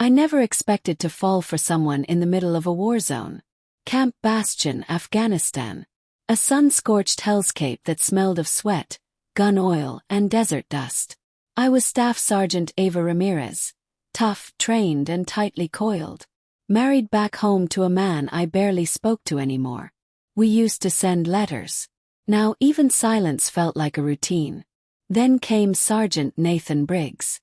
I never expected to fall for someone in the middle of a war zone. Camp Bastion, Afghanistan. A sun-scorched hellscape that smelled of sweat, gun oil, and desert dust. I was Staff Sergeant Ava Ramirez. Tough, trained, and tightly coiled. Married back home to a man I barely spoke to anymore. We used to send letters. Now even silence felt like a routine. Then came Sergeant Nathan Briggs.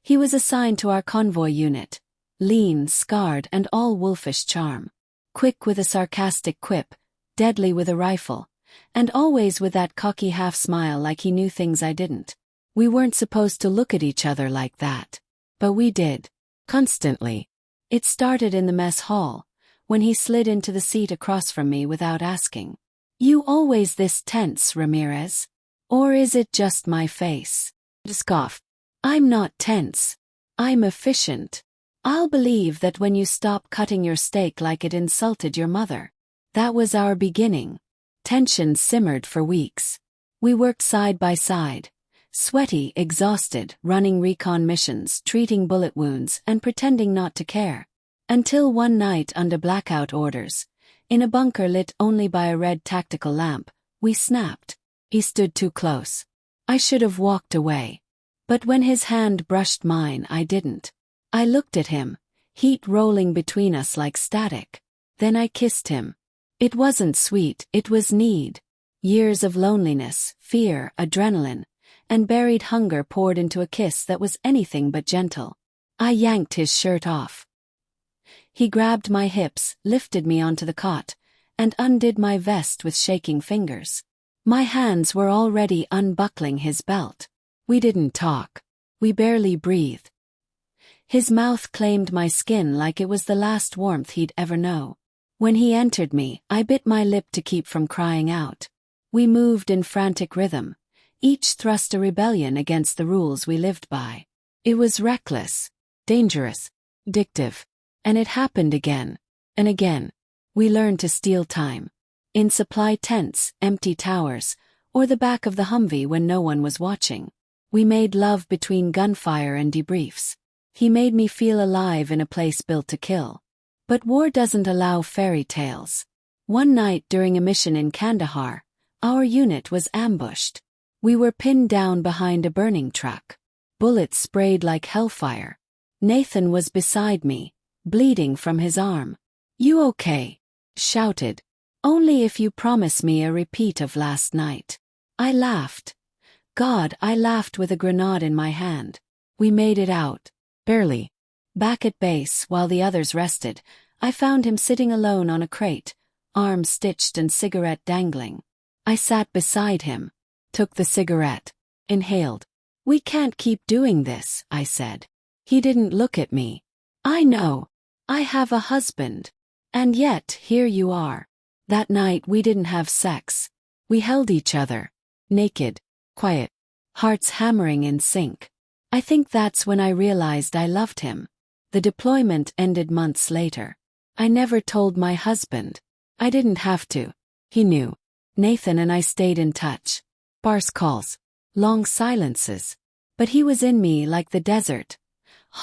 He was assigned to our convoy unit. Lean, scarred, and all wolfish charm. Quick with a sarcastic quip, deadly with a rifle, and always with that cocky half-smile like he knew things I didn't. We weren't supposed to look at each other like that. But we did. Constantly. It started in the mess hall, when he slid into the seat across from me without asking. "You always this tense, Ramirez? Or is it just my face?" Scoff. "I'm not tense. I'm efficient. I'll believe that when you stop cutting your steak like it insulted your mother." That was our beginning. Tension simmered for weeks. We worked side by side. Sweaty, exhausted, running recon missions, treating bullet wounds, and pretending not to care. Until one night under blackout orders, in a bunker lit only by a red tactical lamp, we snapped. He stood too close. I should have walked away. But when his hand brushed mine, I didn't. I looked at him, heat rolling between us like static. Then I kissed him. It wasn't sweet, it was need. Years of loneliness, fear, adrenaline, and buried hunger poured into a kiss that was anything but gentle. I yanked his shirt off. He grabbed my hips, lifted me onto the cot, and undid my vest with shaking fingers. My hands were already unbuckling his belt. We didn't talk. We barely breathed. His mouth claimed my skin like it was the last warmth he'd ever know. When he entered me, I bit my lip to keep from crying out. We moved in frantic rhythm. Each thrust a rebellion against the rules we lived by. It was reckless, dangerous, addictive. And it happened again and again. We learned to steal time. In supply tents, empty towers, or the back of the Humvee when no one was watching. We made love between gunfire and debriefs. He made me feel alive in a place built to kill. But war doesn't allow fairy tales. One night during a mission in Kandahar, our unit was ambushed. We were pinned down behind a burning truck. Bullets sprayed like hellfire. Nathan was beside me, bleeding from his arm. "You okay?" shouted. "Only if you promise me a repeat of last night." I laughed. God, I laughed with a grenade in my hand. We made it out. Barely. Back at base, while the others rested, I found him sitting alone on a crate, arm stitched and cigarette dangling. I sat beside him, took the cigarette, inhaled. "We can't keep doing this," I said. He didn't look at me. "I know. I have a husband. And yet, here you are." That night we didn't have sex. We held each other. Naked. Quiet. Hearts hammering in sync. I think that's when I realized I loved him. The deployment ended months later. I never told my husband. I didn't have to. He knew. Nathan and I stayed in touch. Sparse calls. Long silences. But he was in me like the desert.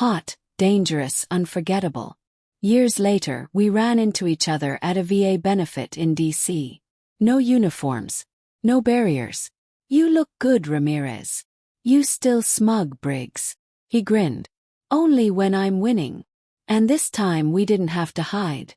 Hot, dangerous, unforgettable. Years later, we ran into each other at a VA benefit in D.C. No uniforms. No barriers. "You look good, Ramirez." "You still smug, Briggs." He grinned. "Only when I'm winning." And this time we didn't have to hide.